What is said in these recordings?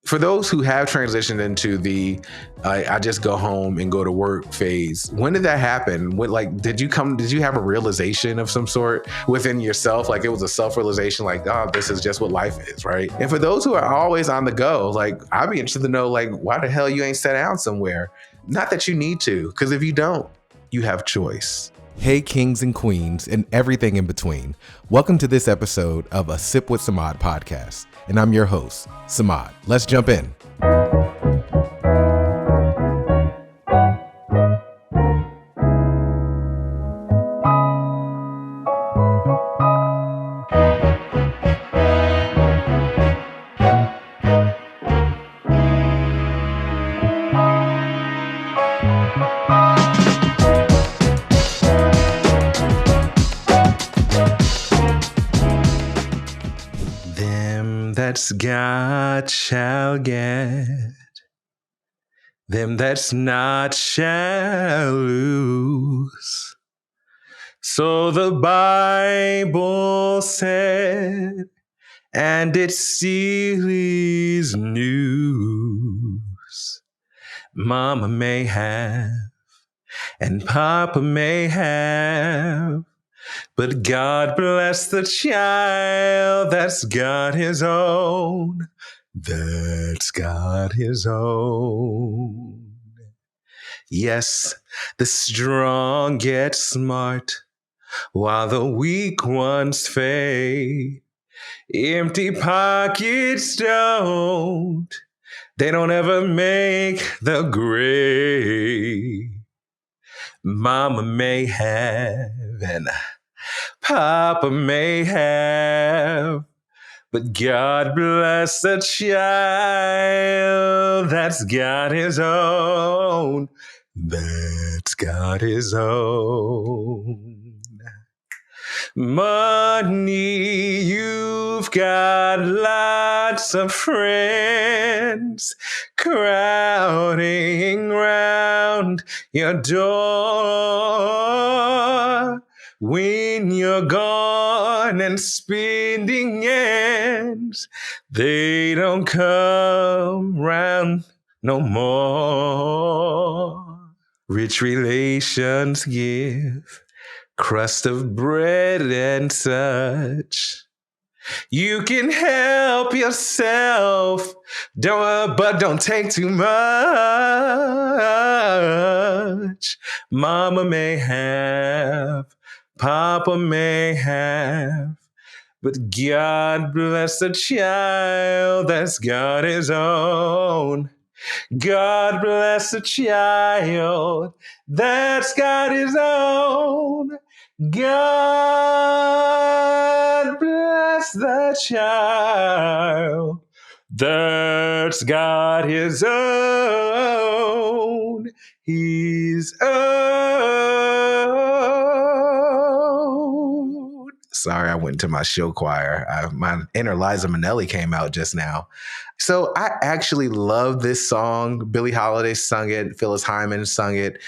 For those who have transitioned into the I just go home and go to work phase, when did that happen? Did you have a realization of some sort within yourself? Like it was a self-realization, like, oh, this is just what life is, right? And for those who are always on the go, like, I'd be interested to know, like, why the hell you ain't sat down somewhere? Not that you need to, because if you don't, you have choice. Hey, kings and queens and everything in between. Welcome to this episode of a Sip with Samad podcast. And I'm your host, Samad. Let's jump in. That's God shall get, them that's not shall lose. So the Bible said, and it still is news. Mama may have, and Papa may have, but God bless the child that's got his own, that's got his own. Yes, the strong get smart while the weak ones fade. Empty pockets they don't ever make the grade. Mama may have and Papa may have, but God bless the child that's got his own, that's got his own. Money, you've got lots of friends crowding round your door. When you're gone and spending ends, they don't come round no more. Rich relations give crust of bread and such. You can help yourself, but don't take too much. Mama may have, Papa may have, but God bless the child that's got his own. God bless the child that's got his own. God bless the child that's got his own. His own. Sorry, I went to my show choir. My inner Liza Minnelli came out just now. So I actually love this song. Billie Holiday sung it. Phyllis Hyman sung it.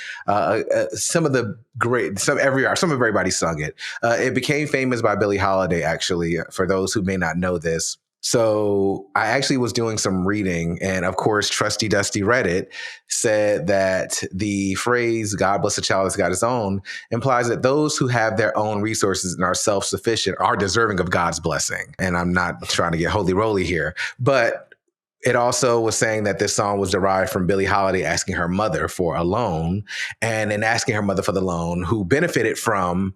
Some everybody sung it. It became famous by Billie Holiday, actually, for those who may not know this. So I actually was doing some reading, and of course, Trusty Dusty Reddit said that the phrase, God bless the child that's got his own, implies that those who have their own resources and are self-sufficient are deserving of God's blessing. And I'm not trying to get holy-roly here, but it also was saying that this song was derived from Billie Holiday asking her mother for a loan, and in asking her mother for the loan, who benefited from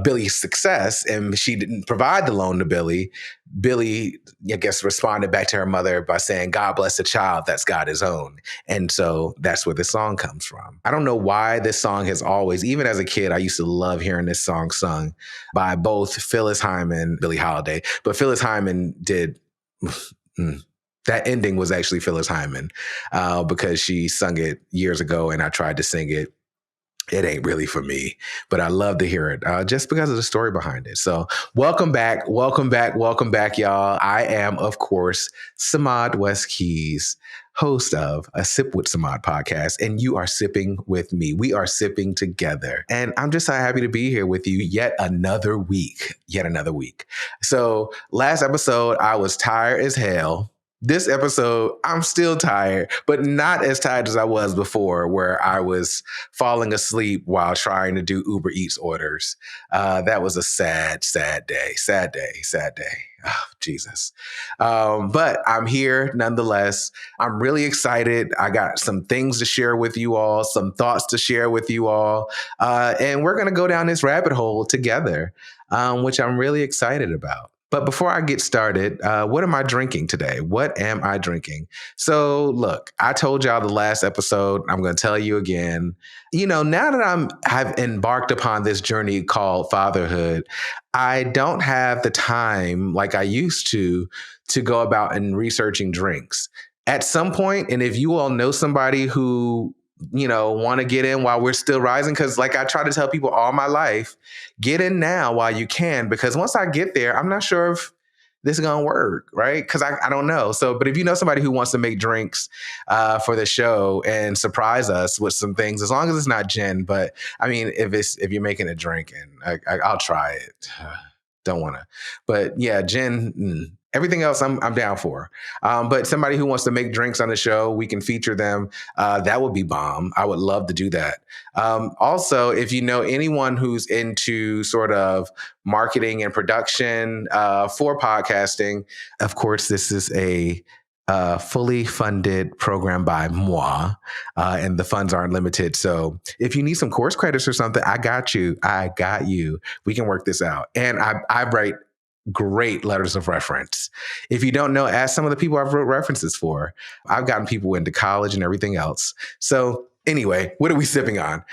Billie's success, and she didn't provide the loan to Billie. Billie, I guess, responded back to her mother by saying, God bless the child that's got his own. And so that's where the song comes from. I don't know why this song has always, even as a kid, I used to love hearing this song sung by both Phyllis Hyman and Billie Holiday. But Phyllis Hyman did... That ending was actually Phyllis Hyman because she sung it years ago and I tried to sing it. It ain't really for me, but I love to hear it just because of the story behind it. So welcome back, y'all. I am, of course, Samad West Keys, host of a Sip with Samad podcast, and you are sipping with me. We are sipping together, and I'm just so happy to be here with you yet another week. So last episode, I was tired as hell this episode, I'm still tired, but not as tired as I was before, where I was falling asleep while trying to do Uber Eats orders. That was a sad, sad day. Sad day. Sad day. Oh, Jesus. But I'm here nonetheless. I'm really excited. I got some things to share with you all, some thoughts to share with you all. And we're going to go down this rabbit hole together, which I'm really excited about. But before I get started, what am I drinking today? What am I drinking? So, look, I told y'all the last episode. I'm going to tell you again. Now that I've embarked upon this journey called fatherhood, I don't have the time like I used to go about and researching drinks. At some point, and if you all know somebody who want to get in while we're still rising, because like I try to tell people all my life, get in now while you can, because once I get there, I'm not sure if this is gonna work, right? Because I don't know. So, but if you know somebody who wants to make drinks for the show and surprise us with some things, as long as it's not gin, but I mean, if you're making a drink, and I'll try it. Don't want to, but yeah, gin. Everything else I'm down for. But somebody who wants to make drinks on the show, we can feature them. That would be bomb. I would love to do that. Also, if you know anyone who's into sort of marketing and production for podcasting, of course, this is a fully funded program by moi, and the funds aren't limited. So if you need some course credits or something, I got you. We can work this out. And I write great letters of reference. If you don't know, ask some of the people I've wrote references for. I've gotten people into college and everything else. So anyway, what are we sipping on?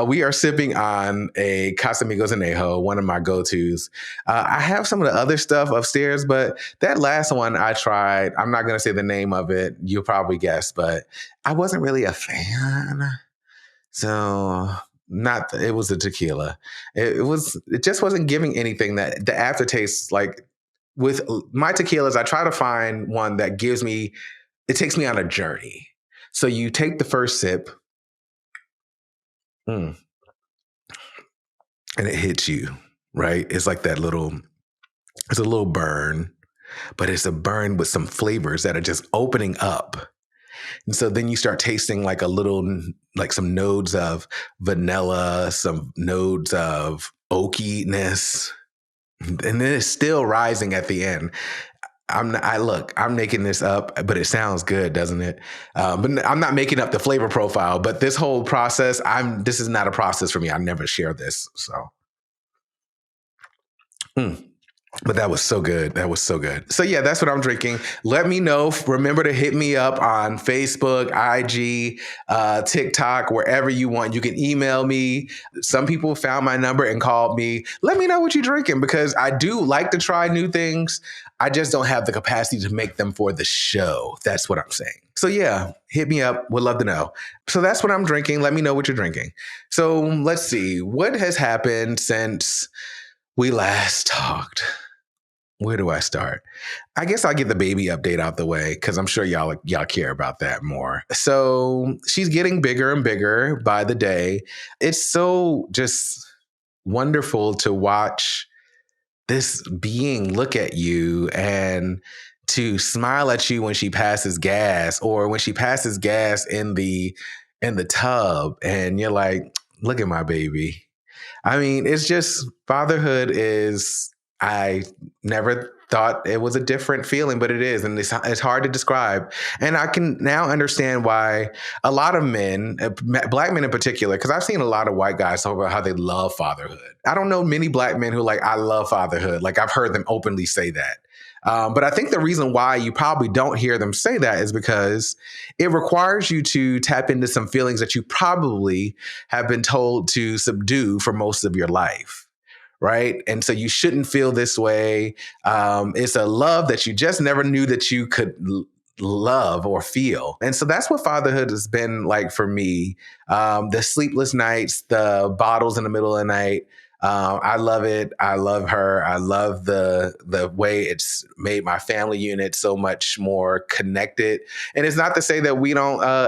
We are sipping on a Casamigos Anejo, one of my go-tos. I have some of the other stuff upstairs, but that last one I tried, I'm not going to say the name of it. You'll probably guess, but I wasn't really a fan. So it was a tequila. It just wasn't giving anything that the aftertaste, like with my tequilas, I try to find one that it takes me on a journey. So you take the first sip, and it hits you, right? It's like it's a little burn, but it's a burn with some flavors that are just opening up. And so then you start tasting like some nodes of vanilla, some nodes of oakiness, and then it's still rising at the end. I'm making this up, but it sounds good, doesn't it? But I'm not making up the flavor profile, but this whole process, this is not a process for me. I never share this. So. But that was so good. So yeah, that's what I'm drinking. Let me know. Remember to hit me up on Facebook, IG, TikTok, wherever you want. You can email me. Some people found my number and called me. Let me know what you're drinking, because I do like to try new things. I just don't have the capacity to make them for the show. That's what I'm saying. So yeah, hit me up. Would love to know. So that's what I'm drinking. Let me know what you're drinking. So let's see. What has happened since we last talked? Where do I start? I guess I'll get the baby update out the way, because I'm sure y'all care about that more. So she's getting bigger and bigger by the day. It's so just wonderful to watch this being look at you and to smile at you when she passes gas, or when she passes gas in the tub, and you're like, look at my baby. I mean, it's just fatherhood I never thought it was a different feeling, but it is. And it's hard to describe. And I can now understand why a lot of men, Black men in particular, because I've seen a lot of white guys talk about how they love fatherhood. I don't know many Black men who I love fatherhood. Like, I've heard them openly say that. But I think the reason why you probably don't hear them say that is because it requires you to tap into some feelings that you probably have been told to subdue for most of your life. Right. And so you shouldn't feel this way. It's a love that you just never knew that you could love or feel. And so that's what fatherhood has been like for me. The sleepless nights, the bottles in the middle of the night. I love it. I love her. I love the way it's made my family unit so much more connected. And it's not to say that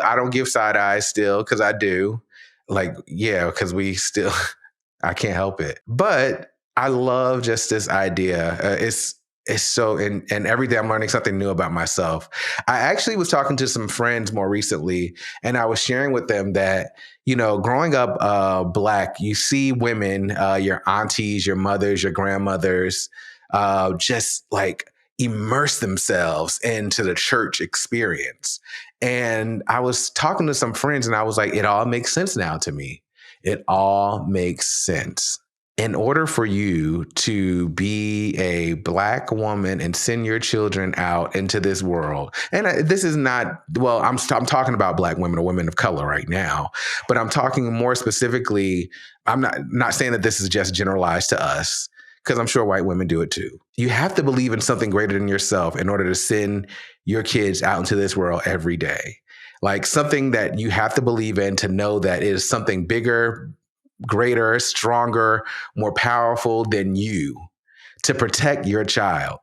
I don't give side eyes still, because I do. Because we still... I can't help it. But I love just this idea. It's so, and every day I'm learning something new about myself. I actually was talking to some friends more recently, and I was sharing with them that, growing up Black, you see women, your aunties, your mothers, your grandmothers, just like immerse themselves into the church experience. And I was talking to some friends, and I was like, it all makes sense now to me. It all makes sense. In order for you to be a Black woman and send your children out into this world, and this is not, well, I'm talking about Black women or women of color right now, but I'm talking more specifically, I'm not saying that this is just generalized to us, because I'm sure white women do it too. You have to believe in something greater than yourself in order to send your kids out into this world every day. Like something that you have to believe in to know that it is something bigger, greater, stronger, more powerful than you to protect your child.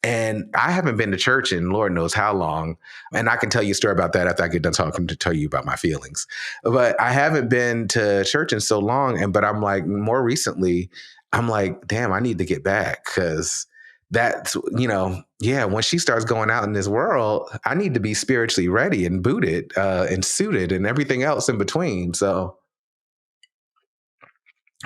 And I haven't been to church in Lord knows how long. And I can tell you a story about that after I get done talking to tell you about my feelings. But I haven't been to church in so long. But I'm like, more recently, I'm like, damn, I need to get back because that's, when she starts going out in this world, I need to be spiritually ready and booted and suited and everything else in between. So,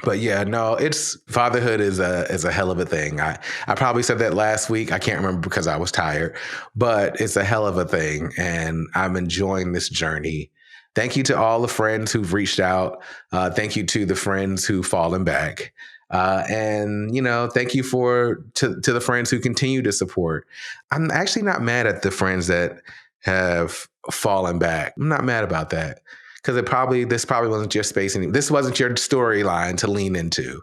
but yeah, no, it's fatherhood is a hell of a thing. I probably said that last week. I can't remember because I was tired, but it's a hell of a thing, and I'm enjoying this journey. Thank you to all the friends who've reached out. Thank you to the friends who've fallen back. And thank you to the friends who continue to support. I'm actually not mad at the friends that have fallen back. I'm not mad about that because this probably wasn't your space. This wasn't your storyline to lean into.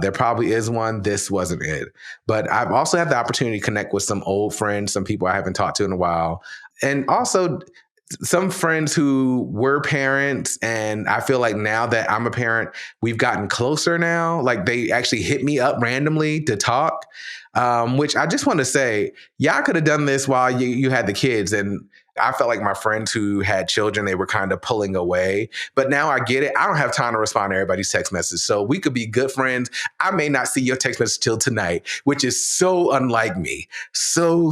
There probably is one. This wasn't it. But I've also had the opportunity to connect with some old friends, some people I haven't talked to in a while, and also some friends who were parents. And I feel like now that I'm a parent, we've gotten closer now. Like they actually hit me up randomly to talk, which I just want to say, y'all could have done this while you had the kids. And I felt like my friends who had children, they were kind of pulling away. But now I get it. I don't have time to respond to everybody's text message. So we could be good friends. I may not see your text message till tonight, which is so unlike me. So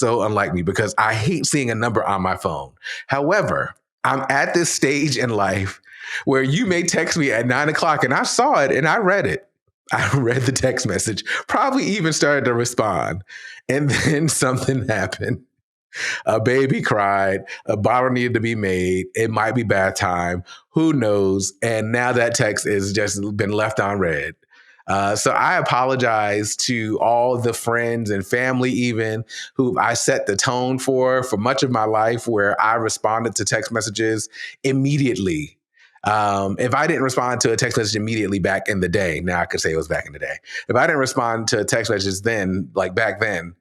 unlike me because I hate seeing a number on my phone. However, I'm at this stage in life where you may text me at 9:00 and I saw it and I read it. I read the text message, probably even started to respond. And then something happened. A baby cried, a bottle needed to be made. It might be bath time. Who knows? And now that text has just been left unread. So I apologize to all the friends and family, even who I set the tone for much of my life, where I responded to text messages immediately. If I didn't respond to a text message immediately back in the day, now I could say it was back in the day. If I didn't respond to text messages then, like back then,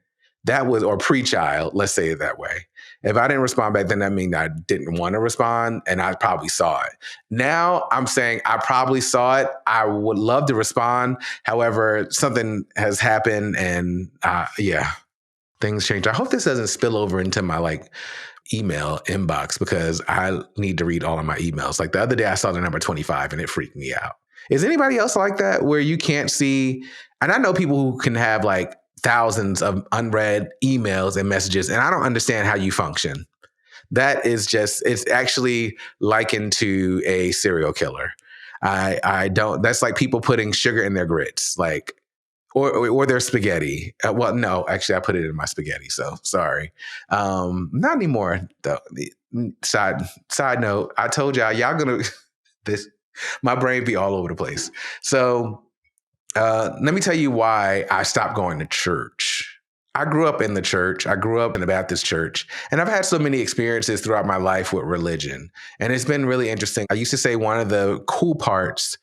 that was, or pre-child, let's say it that way. If I didn't respond back then, that means I didn't want to respond and I probably saw it. Now I'm saying I probably saw it. I would love to respond. However, something has happened and things change. I hope this doesn't spill over into my email inbox because I need to read all of my emails. Like the other day I saw the number 25 and it freaked me out. Is anybody else like that where you can't see? And I know people who can have thousands of unread emails and messages, and I don't understand how you function. That is it's actually likened to a serial killer. I don't, that's like people putting sugar in their grits, or their spaghetti. Well, no, actually I put it in my spaghetti. So sorry. Not anymore though. Side note, I told y'all gonna, my brain be all over the place. So, let me tell you why I stopped going to church. I grew up in the church. I grew up in the Baptist church, and I've had so many experiences throughout my life with religion, and it's been really interesting. I used to say one of the cool parts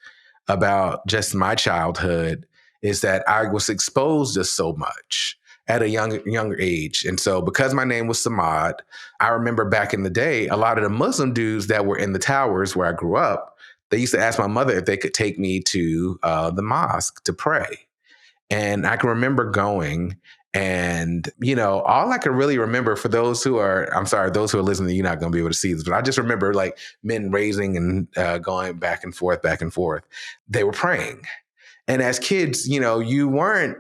about just my childhood is that I was exposed to so much at a younger age. And so because my name was Samad, I remember back in the day, a lot of the Muslim dudes that were in the towers where I grew up, they used to ask my mother if they could take me to the mosque to pray. And I can remember going and, all I could really remember for those who are listening, you're not going to be able to see this, but I just remember men raising and going back and forth. They were praying. And as kids, you weren't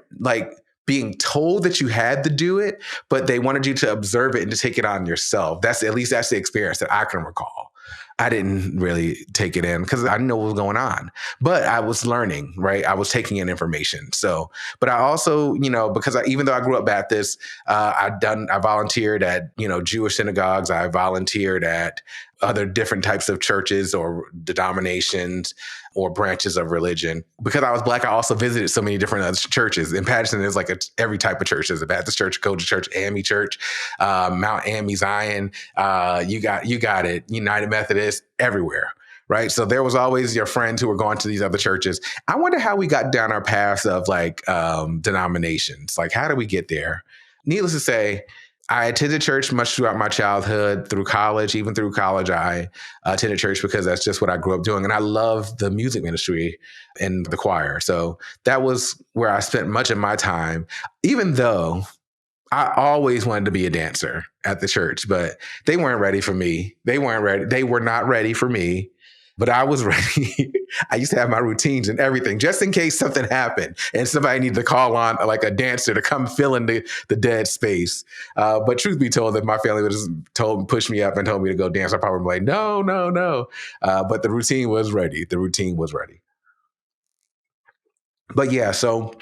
being told that you had to do it, but they wanted you to observe it and to take it on yourself. That's the experience that I can recall. I didn't really take it in because I didn't know what was going on, but I was learning, right? I was taking in information. So, but I also, because even though I grew up Baptist, I volunteered at, Jewish synagogues. I volunteered at other different types of churches or denominations or branches of religion. Because I was Black, I also visited so many different other churches. In Patterson, there's like every type of church. There's a Baptist church, Kojic Church, AME Church, Mount AME Zion. You got it. United Methodist, everywhere. Right. So there was always your friends who were going to these other churches. I wonder how we got down our paths of denominations. Like, how did we get there? Needless to say, I attended church much throughout my childhood, through college. Even through college, I attended church because that's just what I grew up doing. And I love the music ministry and the choir. So that was where I spent much of my time, even though I always wanted to be a dancer at the church, but they weren't ready for me. They weren't ready. They were not ready for me. But I was ready. I used to have my routines and everything, just in case something happened and somebody needed to call on like a dancer to come fill in the dead space. But truth be told, if my family would have pushed me up and told me to go dance, I probably would be like, no, no, no. But the routine was ready. The routine was ready. But yeah, so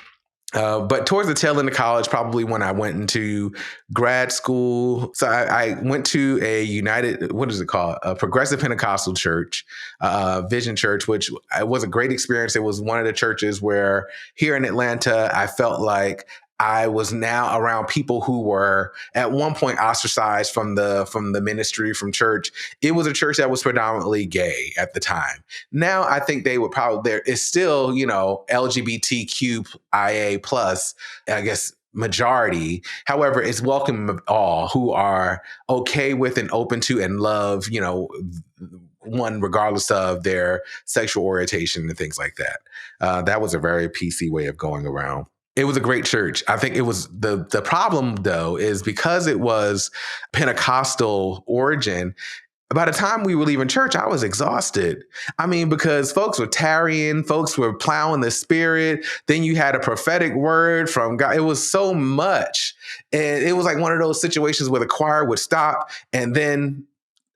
but towards the tail end of college, probably when I went into grad school. So I went to a a Progressive Pentecostal church, Vision Church, which was a great experience. It was one of the churches where here in Atlanta, I felt like I was now around people who were at one point ostracized from the ministry, from church. It was a church that was predominantly gay at the time. Now I think they would probably, there is still, LGBTQ+, I guess, majority. However, it's welcome of all who are okay with and open to and love, one regardless of their sexual orientation and things like that. That was a very PC way of going around. It was a great church. I think it was the problem, though, is because it was Pentecostal origin. By the time we were leaving church, I was exhausted. I mean, because folks were tarrying, folks were plowing the spirit. Then you had a prophetic word from God. It was so much. And it was like one of those situations where the choir would stop and then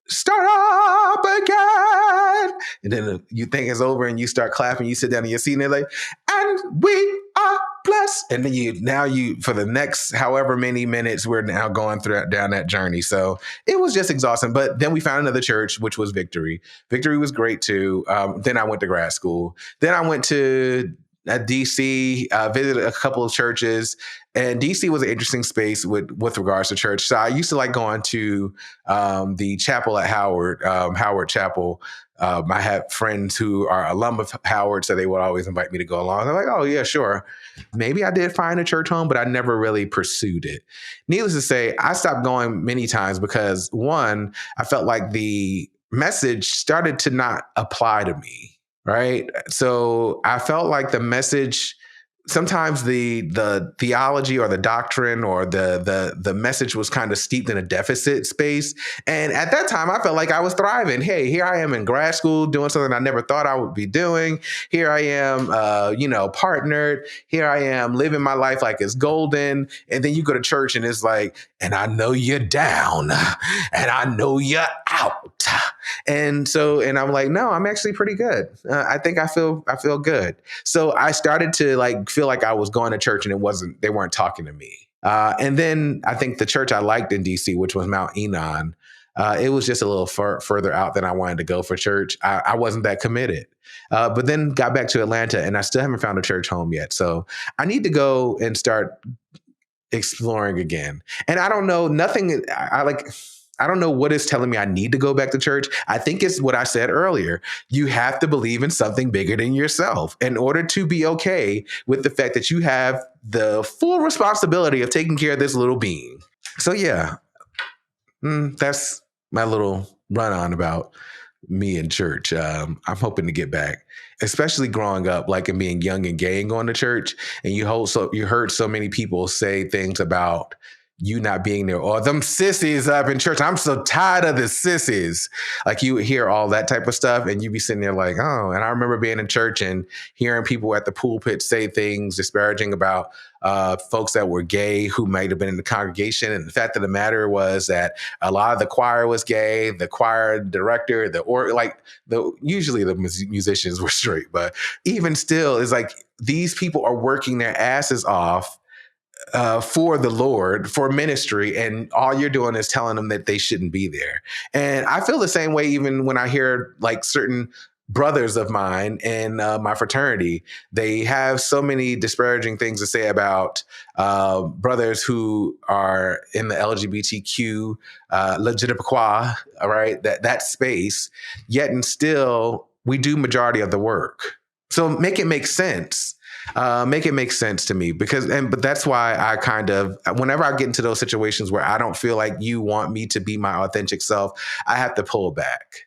start up again. And then you think it's over and you start clapping, you sit down in your seat and they're like, and we are blessed. And then for the next however many minutes, we're now going down that journey. So it was just exhausting. But then we found another church, which was Victory. Victory was great too. Then I went to grad school. Then I went to DC, visited a couple of churches, and DC was an interesting space with regards to church. So I used to like going to the chapel at Howard Chapel. I had friends who are alum of Howard, so they would always invite me to go along. They're like, oh yeah, sure. Maybe I did find a church home, but I never really pursued it. Needless to say, I stopped going many times because one, I felt like the message started to not apply to me. Right. So I felt like the message, sometimes the theology or the doctrine or the message was kind of steeped in a deficit space. And at that time, I felt like I was thriving. Hey, here I am in grad school doing something I never thought I would be doing. Here I am, partnered. Here I am living my life like it's golden. And then you go to church and it's like, and I know you're down and I know you're out. And I'm like, no, I'm actually pretty good. I think I feel good. So I started to feel like I was going to church and they weren't talking to me. And then I think the church I liked in DC, which was Mount Enon, it was just a little further out than I wanted to go for church. I wasn't that committed. But then got back to Atlanta and I still haven't found a church home yet. So I need to go and start exploring again. And I don't know, I don't know what is telling me I need to go back to church. I think it's what I said earlier. You have to believe in something bigger than yourself in order to be okay with the fact that you have the full responsibility of taking care of this little being. So yeah, that's my little run on about me in church. I'm hoping to get back, especially growing up, and being young and gay and going to church. And you heard so many people say things about you not being there, or them sissies up in church. I'm so tired of the sissies. Like you hear all that type of stuff and you be sitting there like, oh, and I remember being in church and hearing people at the pulpit say things disparaging about folks that were gay who might have been in the congregation. And the fact of the matter was that a lot of the choir was gay, the choir director, usually the musicians were straight, but even still, it's like these people are working their asses off for the Lord, for ministry, and all you're doing is telling them that they shouldn't be there. And I feel the same way even when I hear like certain brothers of mine in my fraternity. They have so many disparaging things to say about brothers who are in the LGBTQ legitimate, all right, that space, yet and still we do majority of the work. So make it make sense. Make it make sense to me but that's why I kind of, whenever I get into those situations where I don't feel like you want me to be my authentic self, I have to pull back.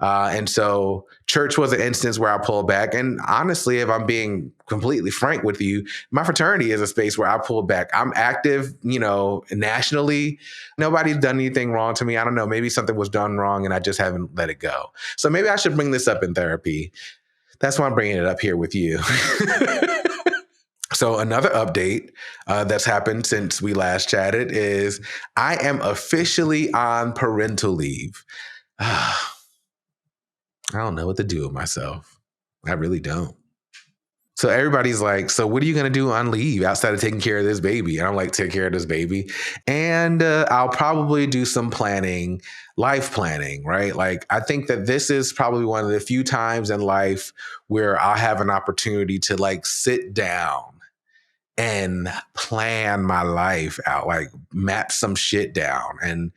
And so church was an instance where I pulled back. And honestly, if I'm being completely frank with you, my fraternity is a space where I pull back. I'm active, nationally. Nobody's done anything wrong to me. I don't know. Maybe something was done wrong and I just haven't let it go. So maybe I should bring this up in therapy. That's why I'm bringing it up here with you. So another update that's happened since we last chatted is I am officially on parental leave. I don't know what to do with myself. I really don't. So everybody's like, so what are you going to do on leave outside of taking care of this baby? And I'm like, take care of this baby. And I'll probably do some planning, life planning, right? Like, I think that this is probably one of the few times in life where I'll have an opportunity to like sit down and plan my life out, like map some shit down. And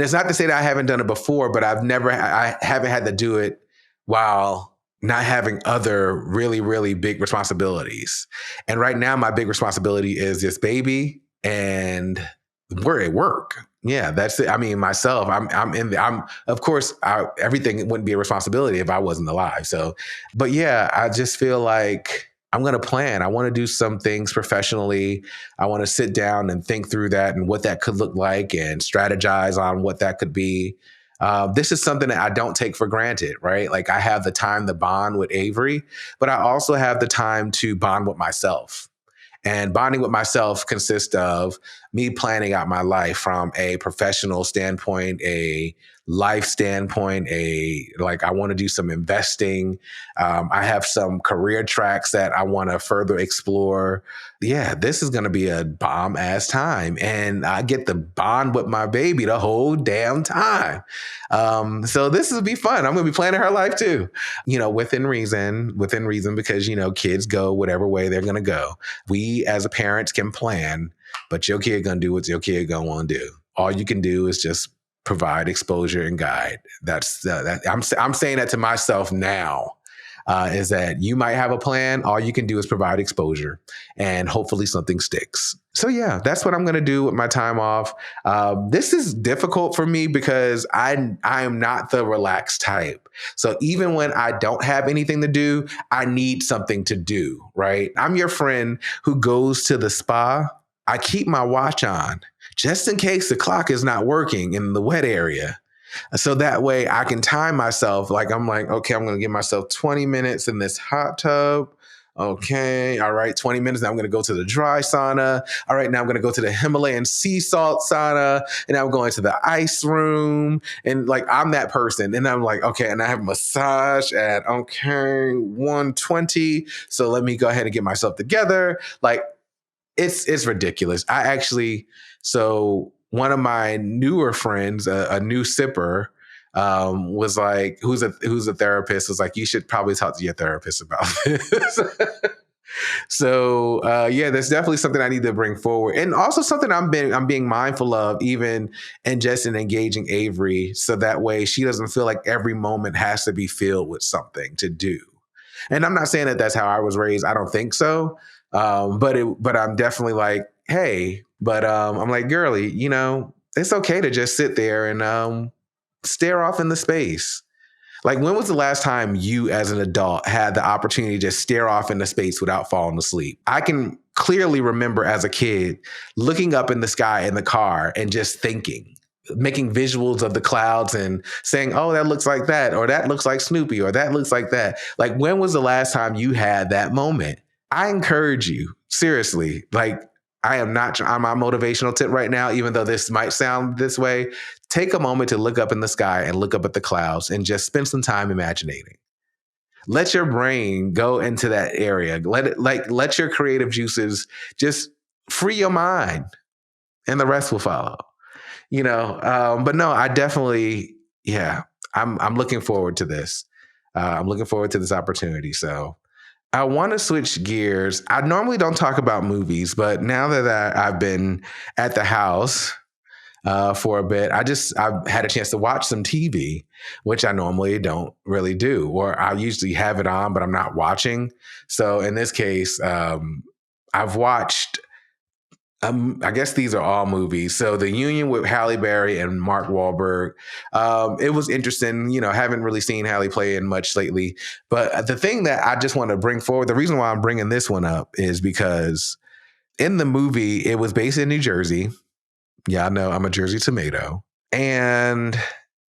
it's not to say that I haven't done it before, but I haven't had to do it while not having other really, really big responsibilities. And right now, my big responsibility is this baby and we're at work. Yeah, that's it. I mean, myself, of course, everything wouldn't be a responsibility if I wasn't alive. So, but yeah, I just feel like I'm going to plan. I want to do some things professionally. I want to sit down and think through that and what that could look like and strategize on what that could be. This is something that I don't take for granted, right? Like I have the time to bond with Avery, but I also have the time to bond with myself. And bonding with myself consists of me planning out my life from a professional standpoint, a life standpoint, I want to do some investing. I have some career tracks that I want to further explore. Yeah, this is going to be a bomb ass time. And I get to bond with my baby the whole damn time. So this will be fun. I'm going to be planning her life too, within reason, because, kids go whatever way they're going to go. We as a parents can plan, but your kid going to do what your kid going to want to do. All you can do is just provide exposure and guide. That's I'm saying that to myself now. Is that you might have a plan. All you can do is provide exposure and hopefully something sticks. So yeah, that's what I'm going to do with my time off. This is difficult for me because I am not the relaxed type. So even when I don't have anything to do, I need something to do, right? I'm your friend who goes to the spa. I keep my watch on just in case the clock is not working in the wet area. So that way I can time myself. Like, I'm like, okay, I'm going to give myself 20 minutes in this hot tub. Okay. All right. 20 minutes. Now I'm going to go to the dry sauna. All right. Now I'm going to go to the Himalayan sea salt sauna. And I'm going to the ice room. And like, I'm that person. And I'm like, okay. And I have a massage at, 120. So let me go ahead and get myself together. Like, it's ridiculous. So one of my newer friends, a new sipper, was like, who's a therapist, was like, you should probably talk to your therapist about this. So yeah, that's definitely something I need to bring forward, and also something I'm being mindful of, even and just in engaging Avery, so that way she doesn't feel like every moment has to be filled with something to do. And I'm not saying that that's how I was raised. I don't think so. But I'm definitely like, hey, but I'm like, girly, it's okay to just sit there and stare off in the space. Like, when was the last time you as an adult had the opportunity to just stare off into space without falling asleep? I can clearly remember as a kid looking up in the sky in the car and just thinking, making visuals of the clouds and saying, oh, that looks like that, or that looks like Snoopy, or that looks like that. Like, when was the last time you had that moment? I encourage you, seriously, like, I am not on my motivational tip right now, even though this might sound this way. Take a moment to look up in the sky and look up at the clouds and just spend some time imagining. Let your brain go into that area. Let your creative juices just free your mind, and the rest will follow. But no, I definitely, yeah, I'm looking forward to this. I'm looking forward to this opportunity. So I want to switch gears. I normally don't talk about movies, but now that I've been at the house for a bit, I've had a chance to watch some TV, which I normally don't really do, or I usually have it on, but I'm not watching. So in this case, I've watched. I guess these are all movies. So The Union with Halle Berry and Mark Wahlberg. It was interesting. Haven't really seen Halle play in much lately. But the thing that I just want to bring forward, the reason why I'm bringing this one up is because in the movie, it was based in New Jersey. Yeah, I know, I'm a Jersey tomato. And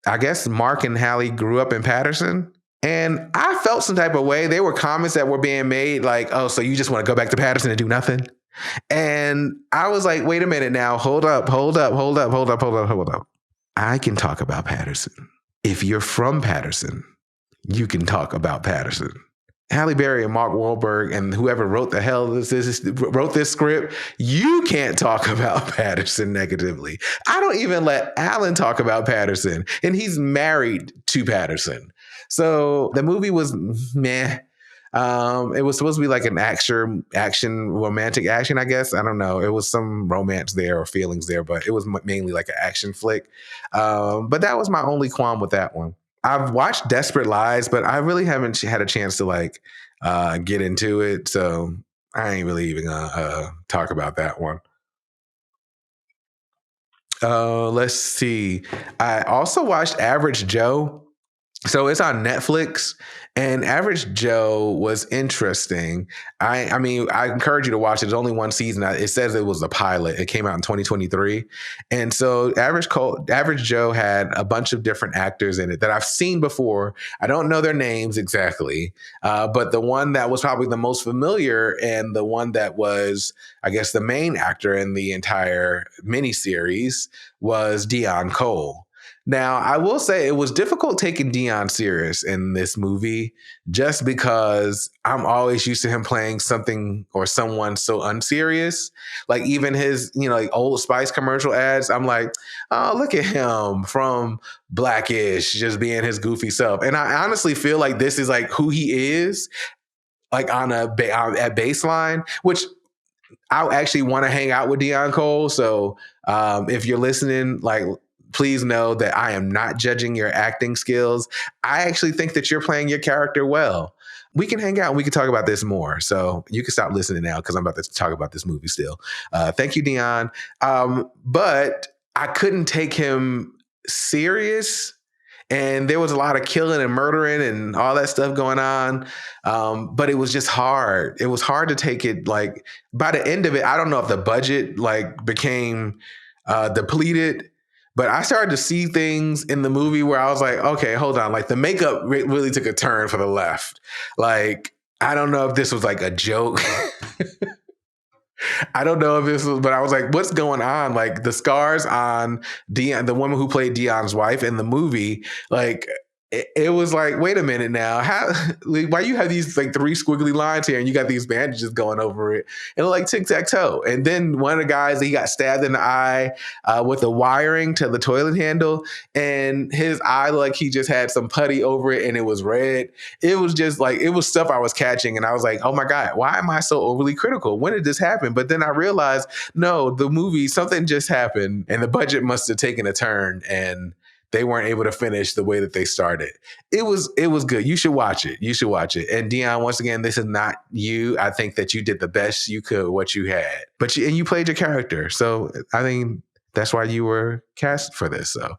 I guess Mark and Halle grew up in Patterson. And I felt some type of way. There were comments that were being made like, oh, so you just want to go back to Patterson and do nothing? And I was like, wait a minute now. Hold up. I can talk about Patterson. If you're from Patterson, you can talk about Patterson. Halle Berry and Mark Wahlberg and whoever wrote this script, you can't talk about Patterson negatively. I don't even let Alan talk about Patterson, and he's married to Patterson. So the movie was meh. It was supposed to be like an romantic action, I guess. I don't know. It was some romance there or feelings there, but it was mainly like an action flick. But that was my only qualm with that one. I've watched Desperate Lies, but I really haven't had a chance to get into it. So I ain't really even gonna talk about that one. Let's see. I also watched Average Joe. So it's on Netflix, and Average Joe was interesting. I mean, I encourage you to watch it. There's only one season. It says it was a pilot. It came out in 2023. And so Average Joe had a bunch of different actors in it that I've seen before. I don't know their names exactly, but the one that was probably the most familiar and the one that was, I guess, the main actor in the entire miniseries was Dion Cole. Now, I will say it was difficult taking Dion serious in this movie just because I'm always used to him playing something or someone so unserious. Like even his, like Old Spice commercial ads, I'm like, oh, look at him from Blackish just being his goofy self. And I honestly feel like this is like who he is, like at baseline, which I actually want to hang out with Dion Cole. So if you're listening, please know that I am not judging your acting skills. I actually think that you're playing your character well. We can hang out and we can talk about this more. So you can stop listening now because I'm about to talk about this movie still. Thank you, Dion. But I couldn't take him serious. And there was a lot of killing and murdering and all that stuff going on. But it was just hard. It was hard to take it. By the end of it, I don't know if the budget became depleted. But I started to see things in the movie where I was like, okay, hold on. The makeup really took a turn for the left. I don't know if this was a joke. I don't know if this was, but I was like, what's going on? The scars on Dion, the woman who played Dion's wife in the movie, it was like, wait a minute now. Why you have these three squiggly lines here and you got these bandages going over it? And like tic-tac-toe. And then one of the guys, he got stabbed in the eye with the wiring to the toilet handle. And his eye, he just had some putty over it and it was red. It was just it was stuff I was catching. And I was like, oh my God, why am I so overly critical? When did this happen? But then I realized, no, the movie, something just happened and the budget must have taken a turn and they weren't able to finish the way that they started. It was good. You should watch it. And Dion, once again, this is not you. I think that you did the best you could, what you had. But you played your character. So I think that's why you were cast for this. So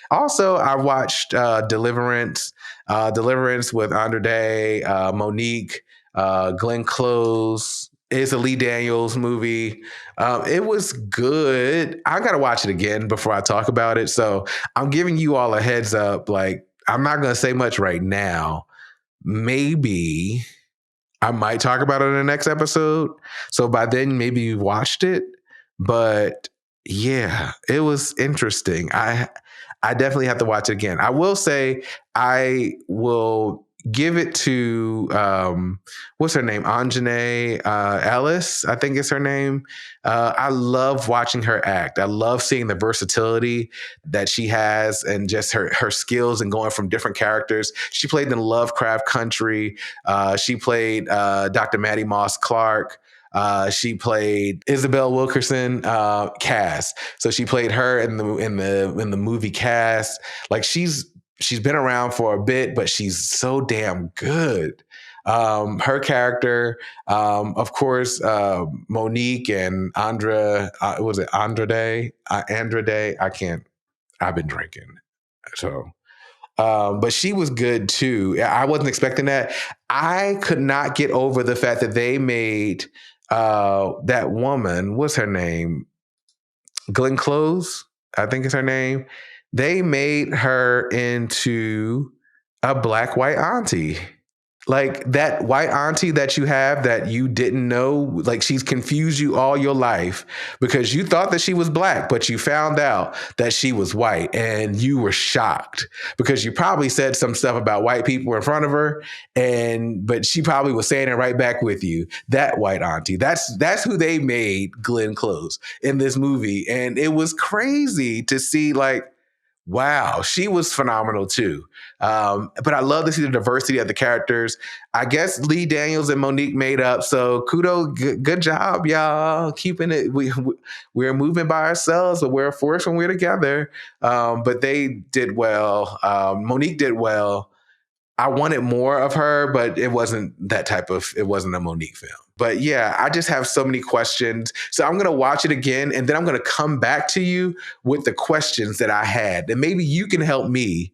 also I watched Deliverance with Andra Day, Monique, Glenn Close, It's a Lee Daniels movie. It was good. I got to watch it again before I talk about it. So I'm giving you all a heads up. Like, I'm not going to say much right now. Maybe I might talk about it in the next episode. So by then, maybe you watched it. But yeah, it was interesting. I definitely have to watch it again. I will say I will give it to what's her name? Anjanae Ellis, I think is her name. I love watching her act. I love seeing the versatility that she has and just her skills and going from different characters. She played in Lovecraft Country. She played Dr. Maddie Moss Clark. She played Isabel Wilkerson, Cass. So she played her in the movie Cass. Like she's been around for a bit, but she's so damn good. Her character, of course, Monique and Andra, was it Andrade? Andrade? I can't. I've been drinking, so. But she was good too. I wasn't expecting that. I could not get over the fact that they made that woman, what's her name? Glenn Close, I think is her name. They made her into a black white auntie. Like that white auntie that you have that you didn't know, like she's confused you all your life because you thought that she was black, but you found out that she was white and you were shocked because you probably said some stuff about white people in front of her but she probably was saying it right back with you. That white auntie, that's who they made Glenn Close in this movie. And it was crazy to see like, wow, she was phenomenal too. But I love to see the diversity of the characters. I guess Lee Daniels and Monique made up. So kudos, good job, y'all, keeping it. We're moving by ourselves, but we're a force when we're together. But they did well. Monique did well. I wanted more of her, but it wasn't it wasn't a Monique film. But yeah, I just have so many questions. So I'm going to watch it again and then I'm going to come back to you with the questions that I had. And maybe you can help me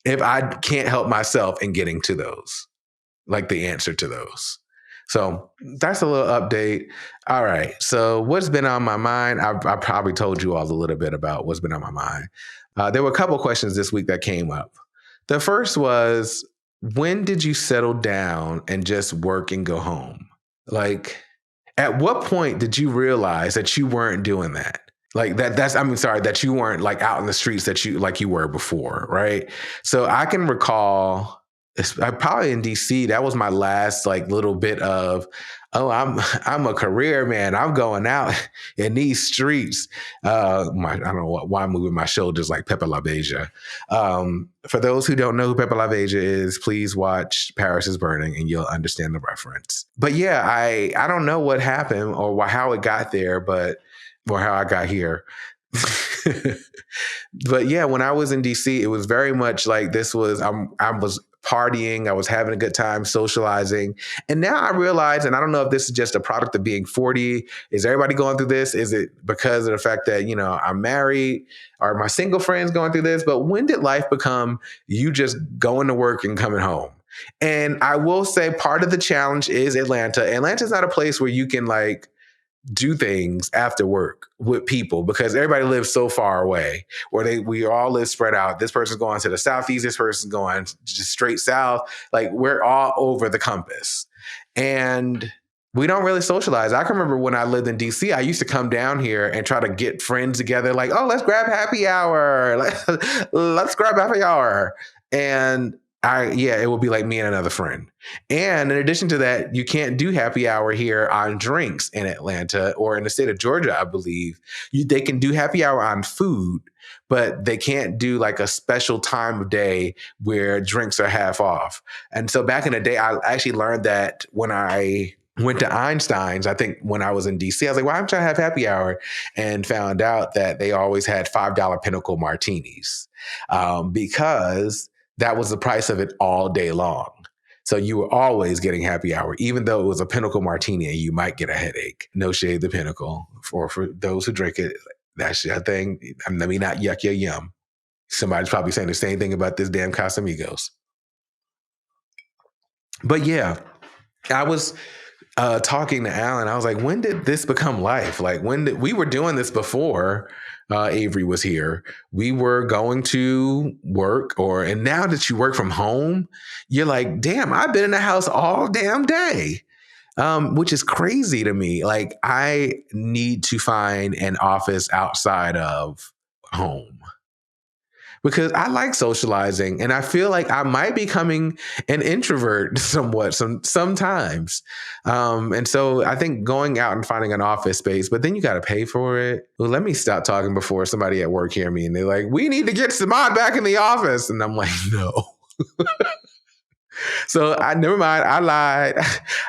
if I can't help myself in getting to those, like the answer to those. So that's a little update. All right. So what's been on my mind? I probably told you all a little bit about what's been on my mind. There were a couple questions this week that came up. The first was, when did you settle down and just work and go home? Like, at what point did you realize that you weren't doing that? Like that you weren't like out in the streets that you were before, right? So I can recall, probably in DC, that was my last like little bit of, oh, I'm a career man. I'm going out in these streets. I don't know why I'm moving my shoulders like Pepe La Beja. For those who don't know who Pepe La Beja is, please watch Paris is Burning and you'll understand the reference. But yeah, I don't know what happened or how it got there, or how I got here. But yeah, when I was in DC, it was very much like I was partying, I was having a good time, socializing. And now I realize, and I don't know if this is just a product of being 40, is everybody going through this? Is it because of the fact that, I'm married? Are my single friends going through this? But when did life become you just going to work and coming home? And I will say part of the challenge is Atlanta. Atlanta's not a place where you can like do things after work with people because everybody lives so far away where we all live spread out. This person's going to the southeast, this person's going just straight south. Like we're all over the compass and we don't really socialize. I can remember when I lived in DC, I used to come down here and try to get friends together. Like, oh, let's grab happy hour. Let's grab happy hour. And it will be like me and another friend. And in addition to that, you can't do happy hour here on drinks in Atlanta or in the state of Georgia, I believe. They can do happy hour on food, but they can't do like a special time of day where drinks are half off. And so back in the day, I actually learned that when I went to Einstein's, I think when I was in DC, I was like, why don't y'all have happy hour? And found out that they always had $5 Pinnacle martinis because that was the price of it all day long. So you were always getting happy hour, even though it was a Pinnacle martini and you might get a headache. No shade to Pinnacle. For those who drink it, that's your thing. Let me not yuck your yum. Somebody's probably saying the same thing about this damn Casamigos. But yeah, I was talking to Alan, I was like, when did this become life? Like, when did we were doing this before Avery was here? We were going to work, and now that you work from home, you're like, damn, I've been in the house all damn day. Which is crazy to me. Like, I need to find an office outside of home because I like socializing, and I feel like I might be becoming an introvert somewhat sometimes. And so I think going out and finding an office space, but then you got to pay for it. Well, let me stop talking before somebody at work hear me and they're like, "We need to get Samad back in the office," and I'm like, "No." So I never mind. I lied.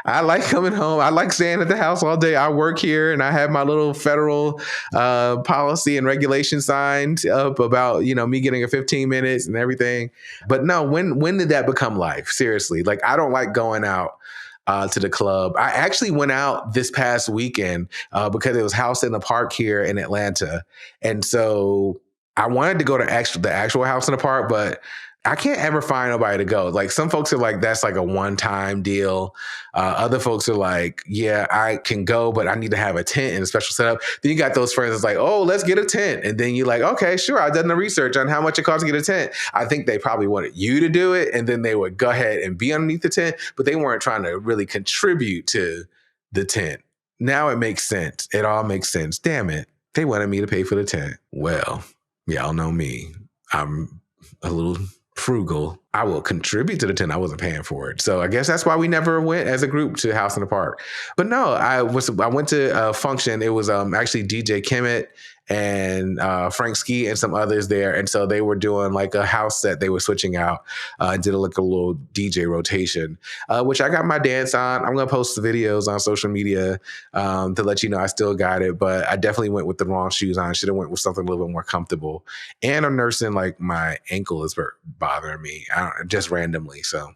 I like coming home. I like staying at the house all day. I work here, and I have my little federal policy and regulation signed up about me getting a 15 minutes and everything. But no, when did that become life? Seriously, like I don't like going out to the club. I actually went out this past weekend because it was House in the Park here in Atlanta, and so I wanted to go to the actual House in the Park, but I can't ever find nobody to go. Like some folks are like, that's like a one-time deal. Other folks are like, yeah, I can go, but I need to have a tent and a special setup. Then you got those friends that's like, oh, let's get a tent. And then you're like, okay, sure. I've done the research on how much it costs to get a tent. I think they probably wanted you to do it. And then they would go ahead and be underneath the tent, but they weren't trying to really contribute to the tent. Now it makes sense. It all makes sense. Damn it. They wanted me to pay for the tent. Well, y'all know me. I'm a little frugal. I will contribute to the tent. I wasn't paying for it. So I guess that's why we never went as a group to House in the Park. But no, I went to a function. It was actually DJ Kemet and Frank Ski and some others there. And so they were doing like a house set. They were switching out and did like a little DJ rotation, which I got my dance on. I'm going to post the videos on social media to let you know I still got it. But I definitely went with the wrong shoes on. Should have went with something a little bit more comfortable. And I'm nursing like my ankle is bothering me just randomly. So.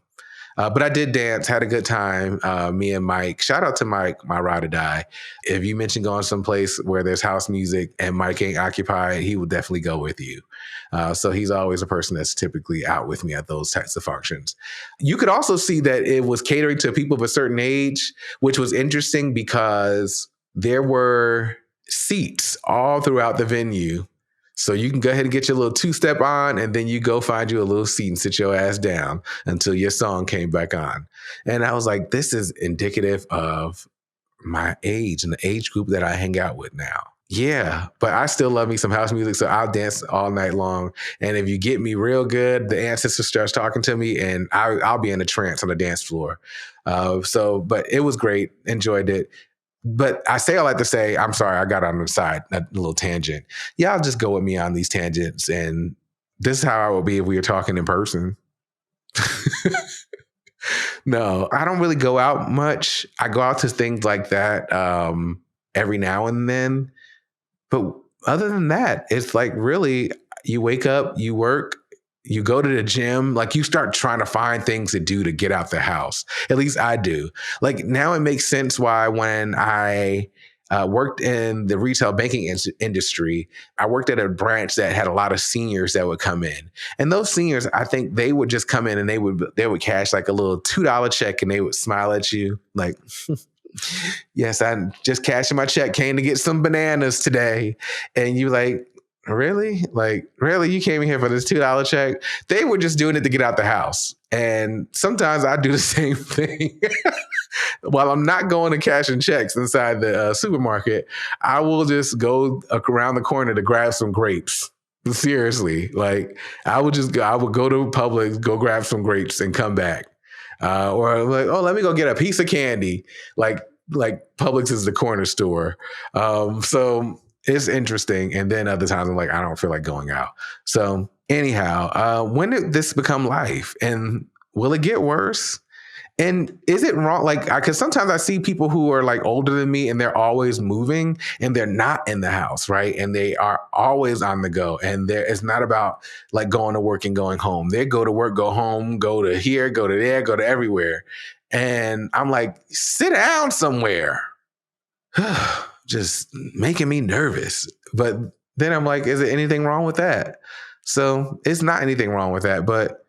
But I did dance, had a good time. Me and Mike, shout out to Mike, my ride or die. If you mention going someplace where there's house music and Mike ain't occupied, he will definitely go with you. So he's always a person that's typically out with me at those types of functions. You could also see that it was catering to people of a certain age, which was interesting because there were seats all throughout the venue. So you can go ahead and get your little two-step on, and then you go find you a little seat and sit your ass down until your song came back on. And I was like, this is indicative of my age and the age group that I hang out with now. Yeah, but I still love me some house music, so I'll dance all night long. And if you get me real good, the ancestors starts talking to me, and I'll be in a trance on the dance floor. But it was great. Enjoyed it. But I say all that to say, I'm sorry, I got on the side, a little tangent. Y'all just go with me on these tangents. And this is how I would be if we were talking in person. No, I don't really go out much. I go out to things like that every now and then. But other than that, it's like really, you wake up, you work, you go to the gym, like you start trying to find things to do to get out the house. At least I do. Like now it makes sense why when I worked in the retail banking industry, I worked at a branch that had a lot of seniors that would come in. And those seniors, I think they would just come in and they would cash like a little $2 check and they would smile at you like, yes, I just cashing my check, came to get some bananas today. And you like, really? Like, really? You came in here for this $2 check? They were just doing it to get out the house. And sometimes I do the same thing. While I'm not going to cash and checks inside the supermarket, I will just go around the corner to grab some grapes. Seriously. Like, I would go to Publix, go grab some grapes and come back. Or like, oh, let me go get a piece of candy. Like Publix is the corner store. So it's interesting. And then other times I'm like, I don't feel like going out. So anyhow, when did this become life? And will it get worse? And is it wrong? Like, because sometimes I see people who are like older than me and they're always moving and they're not in the house, right? And they are always on the go. And it's not about like going to work and going home. They go to work, go home, go to here, go to there, go to everywhere. And I'm like, sit down somewhere. Just making me nervous. But then I'm like, is there anything wrong with that? So it's not anything wrong with that. But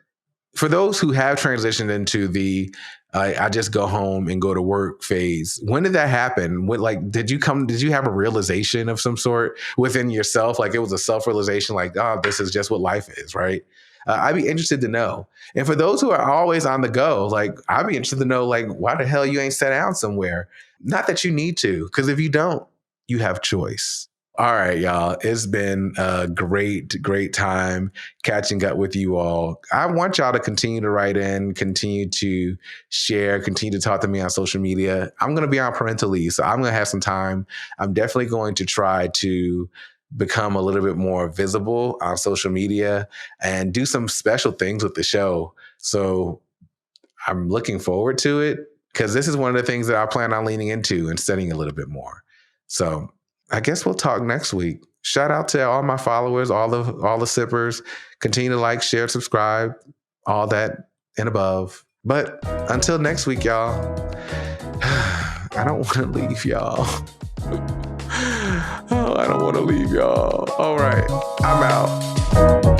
for those who have transitioned into the I just go home and go to work phase. When did that happen? Did you have a realization of some sort within yourself? Like it was a self-realization, like, oh, this is just what life is, right? I'd be interested to know. And for those who are always on the go, like, I'd be interested to know, like, why the hell you ain't sat down somewhere? Not that you need to, because if you don't, you have choice. All right, y'all. It's been a great, great time catching up with you all. I want y'all to continue to write in, continue to share, continue to talk to me on social media. I'm going to be on parental leave, so I'm going to have some time. I'm definitely going to try to become a little bit more visible on social media and do some special things with the show. So I'm looking forward to it because this is one of the things that I plan on leaning into and studying a little bit more. So I guess we'll talk next week. Shout out to all my followers, all the sippers. Continue to like, share, subscribe, all that and above. But until next week, y'all, I don't want to leave y'all. Oh, I don't want to leave y'all. All right, I'm out.